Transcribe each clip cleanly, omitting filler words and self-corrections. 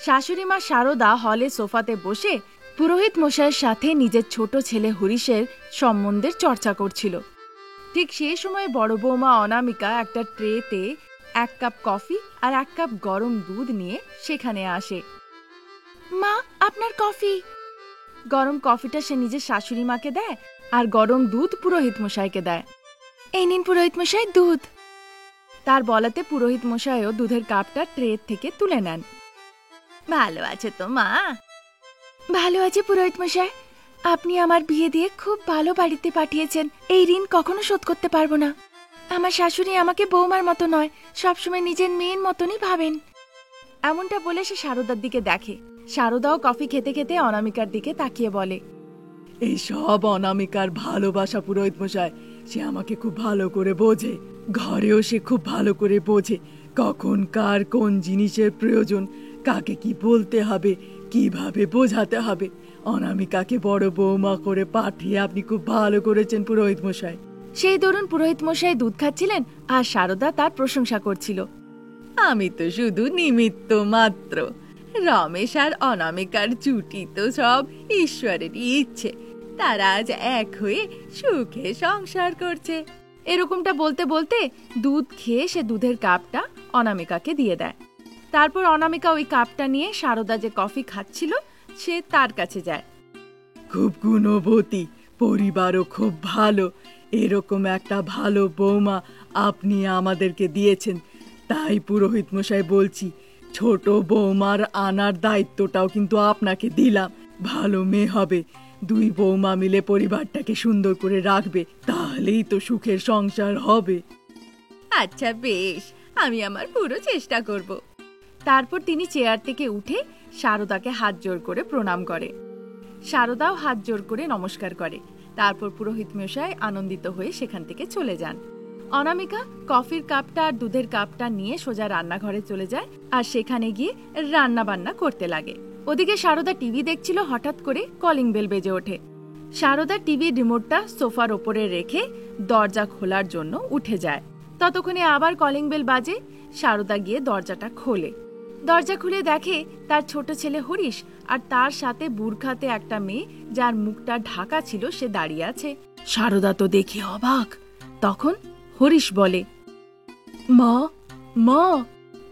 শাশুড়ি মা শারদা হলে সোফাতে বসে পুরোহিত মশাইয়ের সাথে নিজের ছোট ছেলে হরিশের সম্বন্ধের চর্চা করছিল। ঠিক সেই সময় বড় বৌমা অনামিকা একটা ট্রেতে 1 কাপ কফি আর 1 কাপ গরম দুধ নিয়ে সেখানে আসে। মা, আপনার কফি। গরম কফিটা সে নিজের শাশুড়ি মাকে দেয় আর গরম দুধ পুরোহিত মশাইকে দেয়। এই নিন পুরোহিত মশাই দুধ। তার বলাতে পুরোহিত মশাইও দুধের কাপটা ট্রে থেকে তুলে নেন। ভালো আছে তো মা? ভালো আছে পুরোহিত মশাই। আপনি আমার বিয়ে দিয়ে খুব ভালো বাড়িতে পাঠিয়েছেন। এই ঋণ কখনো শোধ করতে পারবো না। আমার শাশুড়ি আমাকে বৌমার মতো নয়, সবসময় নিজের মেয়ের মতনই ভাবেন। এমনটা বলে সে শারদার দিকে দেখে। শারদাও কফি খেতে খেতে অনামিকার দিকে তাকিয়ে বলে, এই সব অনামিকার ভালোবাসা পুরোহিত মশাই। সে আমাকে খুব ভালো করে বোঝে, ঘরেও সে খুব ভালো করে বোঝে কখন কার কোন জিনিসের প্রয়োজন, কাকে কি বলতে হবে, কিভাবে বোঝাতে হবে। অনামিকাকে বড় বৌমা করে পাঠিয়ে আপনি খুব ভালো করেছেন পুরোহিত মশাই। সেই দরুন পুরোহিত মশাই দুধ খাচ্ছিলেন আর শারদা তার প্রশংসা করছিল। আমি তো শুধু নিমিত্ত মাত্র। রমেশ আর অনামিকার জুটি তো সব ঈশ্বরেরই ইচ্ছে। তারা আজ এক হয়ে সুখে সংসার করছে। এরকমটা বলতে বলতে দুধ খেয়ে সে দুধের কাপটা অনামিকাকে দিয়ে দেয়। তারপর অনামিকা ওই কাপটা নিয়ে শারদা যে কফি খাচ্ছিল সে তার কাছে যায়। খুব গুণবতী, পরিবারও খুব ভালো। এরকম একটা ভালো বৌমা আপনি আমাদেরকে দিয়েছেন। তাই পুরোহিত মশাই বলছি, ছোট বৌমার আনার দায়িত্বটাও কিন্তু আপনাকে দিলাম। ভালো মেয়ে হবে, 2 বৌমা মিলে পরিবারটাকে সুন্দর করে রাখবে, তাহলেই তো সুখের সংসার হবে। আচ্ছা বেশ, আমি আমার পুরো চেষ্টা করব। তারপর তিনি চেয়ার থেকে উঠে শারদাকে হাত জোর করে প্রণাম করে। শারদাও হাত জোর করে নমস্কার করে। তারপর পুরোহিত মশাই আনন্দিত হয়ে সেখান থেকে চলে যান। অনামিকা কফির কাপটা আর দুধের কাপটা নিয়ে সোজা রান্নাঘরে চলে যায় আর সেখানে গিয়ে রান্না বান্না করতে লাগে। ওদিকে শারদা টিভি দেখছিল, হঠাৎ করে কলিং বেল বেজে ওঠে। শারদা টিভির রিমোটটা সোফার ওপরে রেখে দরজা খোলার জন্য উঠে যায়। ততক্ষণে আবার কলিং বেল বাজে। শারদা গিয়ে দরজাটা খোলে। দরজা খুলে দেখে তার ছোট ছেলে হরিশ আর তার সাথে বুরখাতে একটা মেয়ে যার মুখটা ঢাকা ছিল সে দাঁড়িয়ে আছে। শারদা তো দেখে অবাক। তখন হরিশ বলে, মা মা।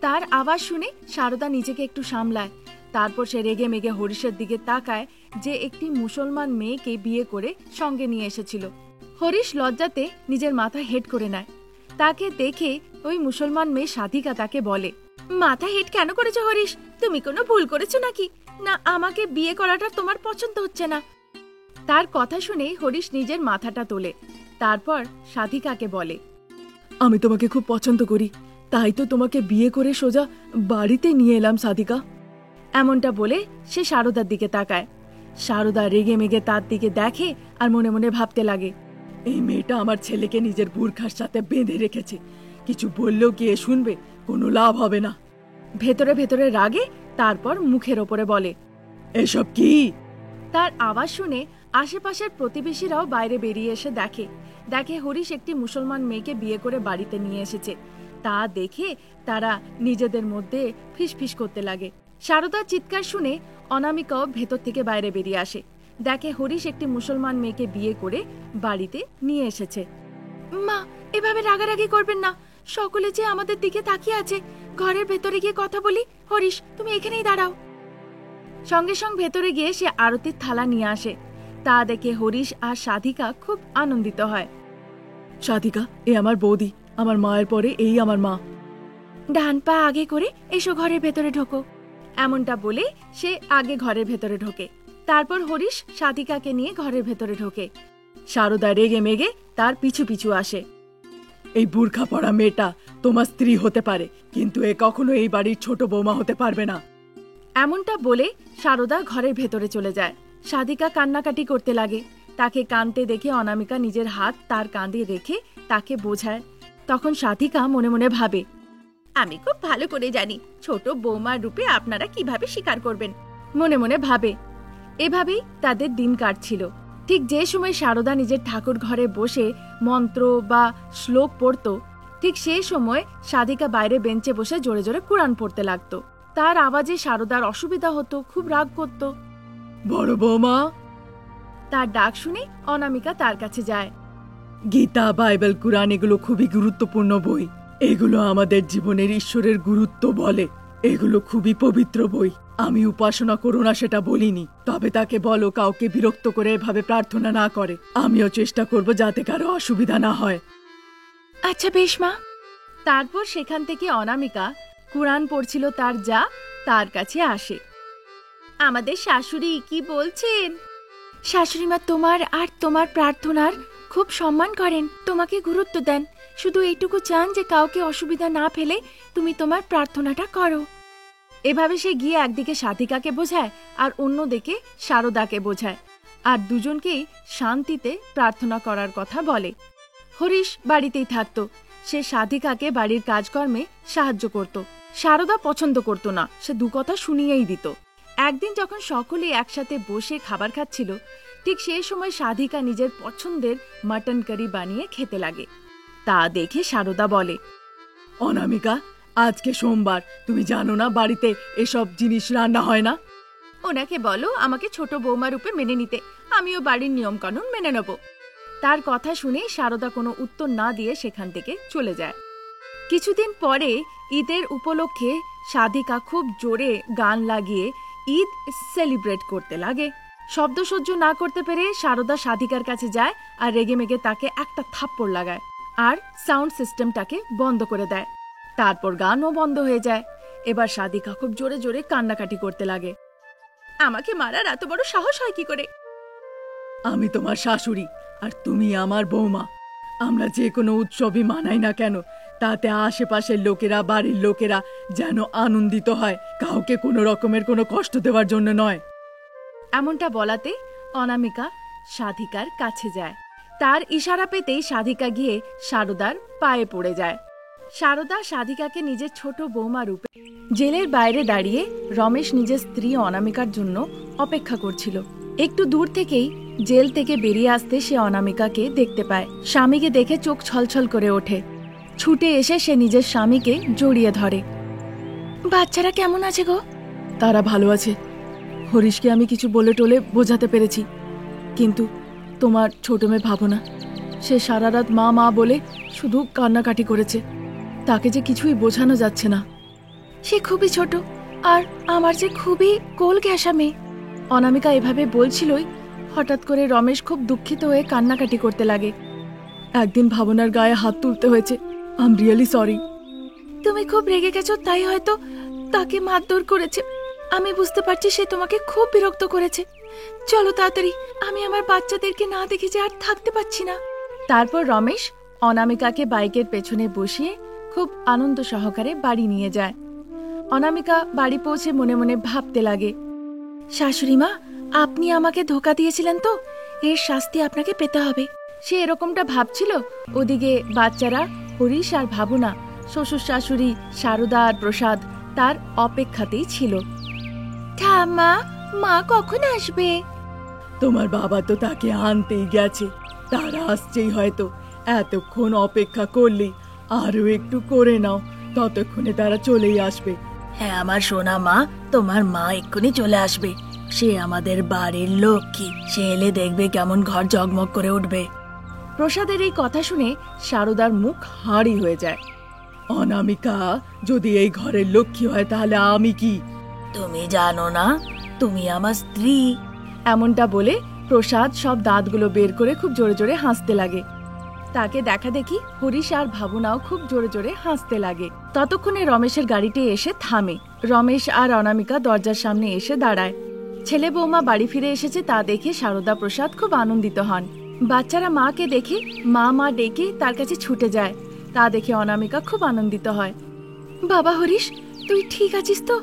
তার আওয়াজ শুনে শারদা নিজেকে একটু সামলায়। তারপর সে রেগে মেগে হরিশের দিকে তাকায় যে একটি মুসলমান মেয়েকে বিয়ে করে সঙ্গে নিয়ে এসেছিল। হরিশ লজ্জাতে নিজের মাথা হেট করে নেয়। তাকে দেখে ওই মুসলমান মেয়ে সাধিকা তাকে বলে, মাথা হেট কেন করেছো হরিশ? তুমি কোনো ভুল করেছো নাকি? না আমাকে বিয়ে করাটা তোমার পছন্দ হচ্ছে না? তার কথা শুনে হরিশ নিজের মাথাটা তোলে। তারপর সাধিকাকে বলে, আমি তোমাকে খুব পছন্দ করি, তাই তো তোমাকে বিয়ে করে সোজা বাড়িতে নিয়ে এলাম সাধিকা। এমনটা বলে সে শারদার দিকে তাকায়। শারদা রেগে মেগে তার দিকে দেখে আর মনে মনে ভাবতে লাগে, এই মেয়েটা আমার ছেলেকে নিজের বুরখার সাথে বেঁধে রেখেছে। কিছু বললেও কি এ শুনবে? কোনো লাভ হবে না। ভেতরে ভেতরে রাগে তারপর মুখের ওপরে বলে, এসব কি? তার আওয়াজ শুনে আশেপাশের প্রতিবেশীরাও বাইরে বেরিয়ে এসে দেখে হরিশ একটি মুসলমান মেয়েকে বিয়ে করে বাড়িতে নিয়ে এসেছে। তা দেখে তারা নিজেদের মধ্যে ফিসফিস করতে লাগে। শারদার চিৎকার শুনে অনামিকাও ভেতর থেকে বাইরে বেরিয়ে আসে। দেখে হরিশ একটি মুসলমান মেয়েকে বিয়ে করে বাড়িতে নিয়ে এসেছে। মা, এভাবে রাগারাগি করবেন না। সকলে যে আমাদের দিকে তাকিয়ে আছে। ঘরের ভেতরে গিয়ে কথা বলি। হরিশ, তুমি এখানেই দাঁড়াও। সঙ্গে সঙ্গে ভেতরে গিয়ে সে আরতির থালা নিয়ে আসে। তা দেখে হরিশ আর সাধিকা খুব আনন্দিত হয়। সাধিকা, এ আমার বৌদি, আমার মায়ের পরে এই আমার মা। ডান পা আগে করে এসো, ঘরের ভেতরে ঢোকো। এমনটা বলে সে আগে ঘরের ভেতরে ঢোকে। তারপর হরিশ সাধিকাকে নিয়ে ঘরের ভেতরে ঢোকে। শারদা রেগে মেগে তার পিছু পিছু আসে। এই বুরখা পরা মেয়েটা তোমার স্ত্রী হতে পারে, কিন্তু এ কখনো এই বাড়ির ছোট বৌমা হতে পারবে না। এমনটা বলে শারদা ঘরের ভেতরে চলে যায়। সাধিকা কান্নাকাটি করতে লাগে। তাকে কাঁদতে দেখে অনামিকা নিজের হাত তার কাঁধে রেখে তাকে বোঝায়। তখন সাধিকা মনে মনে ভাবে, আমি খুব ভালো করে জানি ছোট বৌমার রূপে আপনারা কিভাবে স্বীকার করবেন। মনে মনে ভাবে। এভাবেই তাদের দিন কাটছিল। ঠিক যে সময় শারদা নিজের ঠাকুর ঘরে বসে মন্ত্র বা শ্লোক পড়ত, ঠিক সেই সময় সাধিকা বাইরে বেঞ্চে বসে জোরে জোরে কুরআন পড়তে লাগতো। তার আওয়াজে সারদার অসুবিধা হতো, খুব রাগ করত। বড় বৌমা। তার ডাক শুনে অনামিকা তার কাছে যায়। গীতা, বাইবেল, কুরআন এগুলো খুবই গুরুত্বপূর্ণ বই। এগুলো আমাদের জীবনের ঈশ্বরের গুরুত্ব বলে। এগুলো খুবই পবিত্র বই। আমি উপাসনা করো না সেটা বলিনি, তবে তাকে বলো কাউকে বিরক্ত করে এভাবে প্রার্থনা না করে। আমিও চেষ্টা করব যাতে কারো অসুবিধা না হয়। আচ্ছা বেশ মা। তারপর সেখান থেকে অনামিকা কুরআন পড়ছিল তার কাছে আসে। আমাদের শাশুড়ি কি বলছেন? শাশুড়ি মা তোমার আর তোমার প্রার্থনার খুব সম্মান করেন, তোমাকে গুরুত্ব দেন। শুধু এইটুকু চান যে কাউকে অসুবিধা না ফেলে তুমি তোমার প্রার্থনাটা করো। এভাবে সে গিয়ে একদিকে সাধিকাকে বোঝায় আর অন্যদিকে সারদাকে বোঝায়, আর দুজনকেই শান্তিতে প্রার্থনা করার কথা বলে। হরিশ বাড়িতেই থাকতো। সে সাধিকাকে বাড়ির কাজকর্মে সাহায্য করত। সারদা পছন্দ করত না, সে দু কথা শুনিয়েই দিত। একদিন যখন সকলে একসাথে বসে খাবার খাচ্ছিল, ঠিক সেই সময় সাধিকা নিজের পছন্দের মাটন কারি বানিয়ে খেতে লাগে। তা দেখে সারদা বলে, অনামিকা, আজকে সোমবার, তুমি জানো না বাড়িতে এসব জিনিস রান্না হয় না? ওনাকে বলো আমাকে ছোট বৌমা রূপে মেনে নিতে, আমিও বাড়ির নিয়ম কানুন মেনে নেব। তার কথা শুনে সারদা কোনো উত্তর না দিয়ে সেখান থেকে চলে যায়। কিছুদিন পরে ঈদের উপলক্ষে সাধিকা খুব জোরে গান লাগিয়ে ঈদ সেলিব্রেট করতে লাগে। শব্দ সহ্য না করতে পেরে সারদা সাধিকার কাছে যায় আর রেগেমেগে তাকে একটা থাপ্পড় লাগায় আর সাউন্ড সিস্টেমটাকে বন্ধ করে দেয়। তারপর গানও বন্ধ হয়ে যায়। এবার সাধিকা খুব জোরে জোরে কান্নাকাটি করতে লাগে। আমাকে মারার এত বড় সাহস হয় কি করে? আমি তোমার শাশুড়ি আর তুমি আমার বৌমা। আমরা যে কোনো উৎসবই মানাই না কেন, তাতে আশেপাশের লোকেরা, বাড়ির লোকেরা যেন আনন্দিত হয়, কাউকে কোনো রকমের কোনো কষ্ট দেওয়ার জন্য নয়। এমনটা বলাতে অনামিকা সাধিকার কাছে যায়। তার ইশারা পেতেই সাধিকা গিয়ে সারদার পায়ে পড়ে যায়। সারদা সাধিকাকে নিজের ছোট বৌমা রূপে জেলের বাইরে দাঁড়িয়ে রমেশ নিজের স্ত্রী অনামিকার জন্য অপেক্ষা করছিল। একটু দূর থেকেই জেল থেকে বেরিয়ে আসতে সে অনামিকাকে দেখতে পায়। স্বামীকে দেখে চোখ ছলছল করে ওঠে। ছুটে এসে সে নিজের স্বামীকে জড়িয়ে ধরে। বাচ্চারা কেমন আছে গো? তারা ভালো আছে। হরিশকে আমি কিছু বলে টলে বোঝাতে পেরেছি, কিন্তু তোমার ছোট মেয়ে ভাবনা, সে সারা রাত মা মা বলে শুধু কান্নাকাটি করেছে। তাকে যে কিছুই বোঝানো যাচ্ছে না। সে খুবই ছোট আর আমার যে খুবই কোল ঘেঁষা মেয়ে। অনামিকা এভাবে বলছিলই হঠাৎ করে রমেশ খুব দুঃখিত হয়ে কান্নাকাটি করতে লাগে। একদিন ভাবনার গায়ে হাত তুলতে হয়েছে। I am really sorry. তুমি খুব রেগে গেছো, তাই হয়তো তাকে মারধর করেছে। আমি বুঝতে পারছি সে তোমাকে খুব বিরক্ত করেছে। চলো তাড়াতাড়ি, আমি আমার বাচ্চাদেরকে না দেখে যে আর থাকতে পারছি না। তারপর রমেশ অনামিকাকে বাইকের পেছনে বসিয়ে খুব আনন্দ সহকারে বাড়ি নিয়ে যায়। অনামিকা বাড়ি পৌঁছে মনে মনে ভাবতে লাগে, শাশুড়ি মা, আপনি আমাকে ধোঁকা দিয়েছিলেন তো, এর শাস্তি আপনাকে পেতে হবে। সে এরকমটা ভাবছিল। ওদিকে বাচ্চারা হরিশ আর ভাবনা, শ্বশুর শাশুড়ি সারদা আর প্রসাদ তার অপেক্ষাতেই ছিল। ঠাম্মা, মা কখন আসবে? তোমার বাবা তো তাকে আনতেই গেছে, তারা আসছেই হয়তো। এতক্ষণ অপেক্ষা করলি, আরো একটু করে নাও, ততক্ষণে তারা চলেই আসবে। হ্যাঁ আমার সোনা মা, তোমার মা এক্ষুনি চলে আসবে। সে আমাদের বাড়ির লক্ষ্মী, সে এলে দেখবে কেমন ঘর জগমগ করে উঠবে। প্রসাদের এই কথা শুনে সারদার মুখ হাঁড়ি হয়ে যায়। অনামিকা, যদি এই ঘরের লক্ষ্মী হয় তাহলে আমি কি? তুমি জানো না, তুমি আমার স্ত্রী। এমনটা বলে প্রসাদ সব দাঁতগুলো বের করে খুব জোরে জোরে হাসতে লাগে। তাকে দেখা দেখি হরিশ আর ভাবনাও খুব জোরে জোরে হাসতে লাগে। ততক্ষণে রমেশের গাড়িটি এসে থামে। রমেশ আর অনামিকা দরজার সামনে এসে দাঁড়ায়। ছেলে বৌমা বাড়ি ফিরে এসেছে তা দেখে সারদা প্রসাদ খুব আনন্দিত হন। বাচ্চারা মাকে দেখে মা মা ডেকে তার কাছে ছুটে যায়। তা দেখে অনামিকা খুব আনন্দিত হয়। বাবা হরিশ, তুই ঠিক আছিস তো?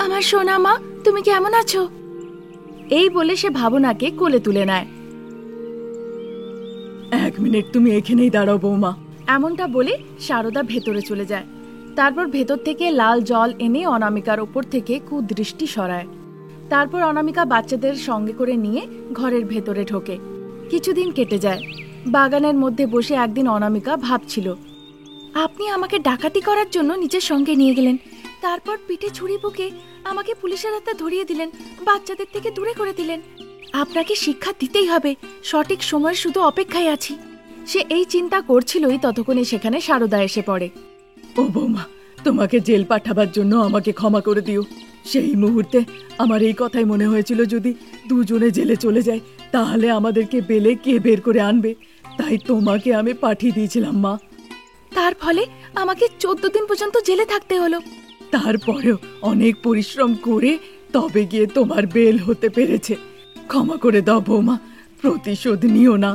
আমার সোনা মা, তুমি কেমন আছো? এই বলে সে ভাবনাকে কোলে তুলে নেয়। 1 মিনিট তুমি এখানেই দাঁড়াও বৌমা। এমনটা বলে সারদা ভেতরে চলে যায়। তারপর ভেতর থেকে লাল জল এনে অনামিকার ওপর থেকে কুদৃষ্টি সরায়। তারপর অনামিকা বাচ্চাদের সঙ্গে করে নিয়ে ঘরের ভেতরে ঢোকে। কিছুদিন কেটে যায়। বাগানের মধ্যে বসে একদিন অনামিকা ভাবছিল, আপনি আমাকে ডাকাতি করার জন্য নিজের সঙ্গে নিয়ে গেলেন, তারপর পিঠে ছুরি বুকে আমাকে পুলিশের হাতে ধরিয়ে দিলেন, বাচ্চাদের থেকে দূরে করে দিলেন। আপনাকে শিক্ষা দিতেই হবে, সঠিক সময়ের শুধু অপেক্ষায় আছি। সে এই চিন্তা করছিলই, ততক্ষণে সেখানে সারদা এসে পড়ে। ও বৌমা, তোমাকে জেল পাঠাবার জন্য আমাকে ক্ষমা করে দিও। সেই মুহূর্তে আমার এই কথাই মনে হয়েছিল, যদি দুজনে জেলে চলে যায় তাহলে আমাদেরকে বেলে কে বের করে আনবে, তাই তোমাকে আমি পাঠিয়ে দিয়েছিলাম মা। তার ফলে আমাকে 14 দিন পর্যন্ত জেলে থাকতে হলো। তারপরেও অনেক পরিশ্রম করে তবে গিয়ে তোমার বেল হতে পেরেছে। ক্ষমা করে দাও বৌমা, প্রতিশোধ নিও না।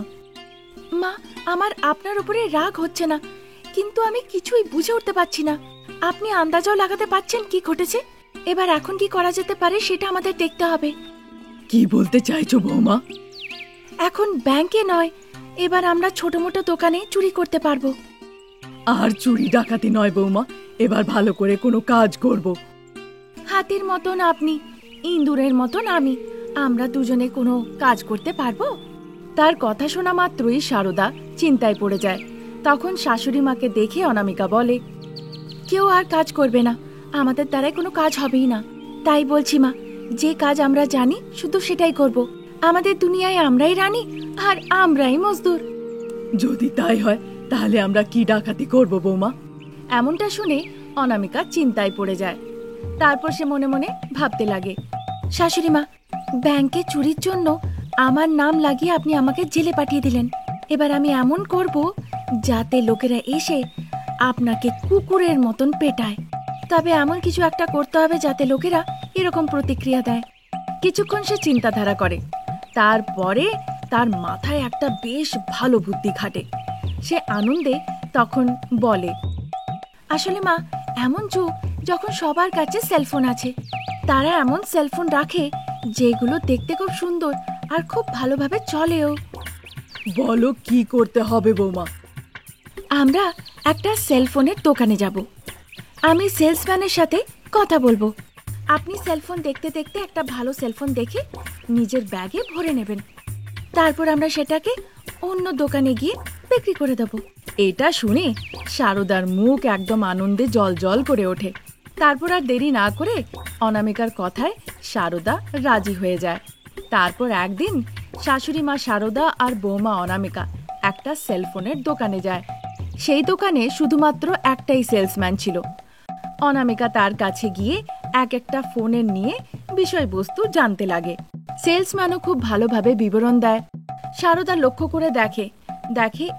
মা, আমার আপনার উপরে রাগ হচ্ছে না, কিন্তু আমি কিছুই বুঝে উঠতে পারছি না। আপনি আন্দাজও লাগাতে পারছেন কি ঘটেছে। এবার এখন কি করা যেতে পারে সেটা আমাদের দেখতে হবে। কি বলতে চাইছো বৌমা? এখন ব্যাংকে নয়, এবার আমরা ছোট মোটো দোকানে চুরি করতে পারবো। আর চুরি ডাকাতি নয় বৌমা, এবার ভালো করে কোনো কাজ করব। হাতির মতন আপনি, ইঁদুরের মতন আমি, আমরা দুজনে কোনো কাজ করতে পারবো? তার কথা শোনা মাত্রই সারদা চিন্তায় পড়ে যায়। তখন শাশুড়ি মাকে দেখে অনামিকা বলে, কেউ আর কাজ করবে না, আমাদের দ্বারাই কোনো কাজ হবেই না। তাই বলছি মা, যে কাজ আমরা জানি শুধু সেটাই করব। আমাদের দুনিয়ায় আমরাই রানী আর আমরাই মজদুর। যদি তাই হয় তাহলে আমরা কি ডাকাতি করব বৌমা? এমনটা শুনে অনামিকা চিন্তায় পড়ে যায়। তারপর সে মনে মনে ভাবতে লাগে, শাশুড়ি মা, ব্যাংকে চুরির জন্য আমার নাম লাগিয়ে আপনি আমাকে জেলে পাঠিয়ে দিলেন। এবার আমি এমন করব যাতে লোকেরা এসে আপনাকে কুকুরের মতন পেটায়। তবে এমন কিছু একটা করতে হবে যাতে লোকেরা এরকম প্রতিক্রিয়া দেয়। কিছুক্ষণ সে চিন্তাধারা করে, তারপরে তার মাথায় একটা বেশ ভালো বুদ্ধি খাটে। সে আনন্দে তখন বলে, আসলে মা, এমন যুগ যখন সবার কাছে সেলফোন আছে। তারা এমন সেলফোন রাখে যেগুলো দেখতে খুব সুন্দর আর খুব ভালোভাবে চলেও। বলো কি করতে হবে বৌমা? আমরা একটা সেলফোনের দোকানে যাব। আমি সেলসম্যানের সাথে কথা বলবো। আপনি সেলফোন দেখতে দেখতে একটা ভালো সেলফোন দেখে নিজের ব্যাগে ভরে নেবেন। তারপর আমরা সেটাকে অন্য দোকানে গিয়ে বিক্রি করে দেব। এটা শুনে সারদার মুখ একদম আনন্দে জল করে ওঠে। তারপর আর দেরি না করে অনামিকার কথায় সারদা রাজি হয়ে যায়। তারপর একদিন শাশুড়ি মা সারদা আর বৌমা অনামিকা একটা সেলফোনের দোকানে যায়। সেই দোকানে শুধুমাত্র একটাই সেলসম্যান ছিল। অনামিকা তার কাছে গিয়ে এক একটা ফোনের নিয়ে বিষয়বস্তু জানতে লাগে। সেলসম্যানও খুব ভালোভাবে বিবরণ দেয়। সারদা লক্ষ্য করে দেখে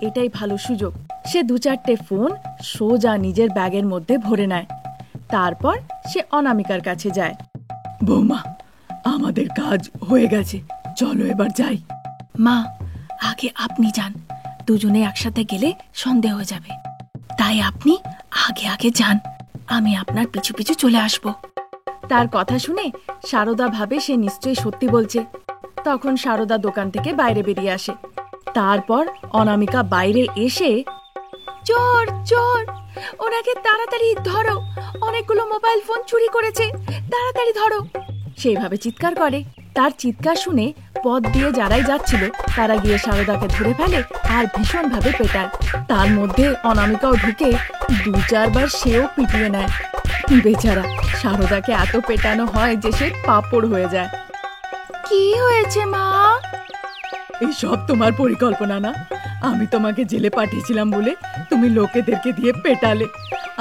এটাই ভালো সুযোগ। সে 2-4টে ফোন সোজা নিজের ব্যাগের মধ্যে ভরে নেয়। তারপর সে অনামিকার কাছে যায়। বৌমা, আমাদের কাজ হয়ে গেছে, চলো এবার যাই। মা, আগে আপনি যান, দুজনে একসাথে গেলে সন্দেহ হয়ে যাবে। তাই আপনি আগে যান, আমি আপনার পিছু পিছু চলে আসব। তার কথা শুনে সারদা ভাবে সে নিশ্চয়ই সত্যি বলছে। তখন সারদা দোকান থেকে বাইরে বেরিয়ে আসে। তারপর অনামিকা বাইরে এসে, চোর চোর, ওনাকে তাড়াতাড়ি ধরো, অনেকগুলো মোবাইল ফোন চুরি করেছে, তাড়াতাড়ি ধরো, সেইভাবে চিৎকার করে। তার চিৎকার শুনে পথ দিয়ে যারাই যাচ্ছিল তারা গিয়ে সারদাকে ধরে ফেলে আর ভীষণভাবে পেটায়। তার মধ্যে অনামিকাও ঢুকে 2-4 বার সেও পিটিয়ে নেয়। বেচারা সারদাকে এত পেটানো হয় যে সে পাপড় হয়ে যায়। কি হয়েছে মা? এইসব তোমার পরিকল্পনা না? আমি তোমাকে জেলে পাঠিয়েছিলাম বলে তুমি লোকেদেরকে দিয়ে পেটালে।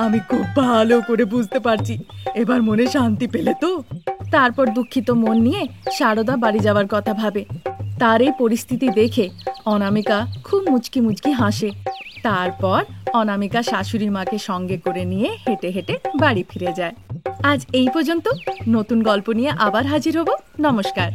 আমি খুব ভালো করে বুঝতে পারছি। এবার মনে শান্তি পেলে তো? তারপর দুঃখিত মন নিয়ে সারদা বাড়ি যাওয়ার কথা ভাবে। তার এই পরিস্থিতি দেখে অনামিকা খুব মুচকি মুচকি হাসে। তারপর অনামিকা শাশুড়ি মাকে সঙ্গে করে নিয়ে হেঁটে হেঁটে বাড়ি ফিরে যায়। আজ এই পর্যন্ত। নতুন গল্প নিয়ে আবার হাজির হব। নমস্কার।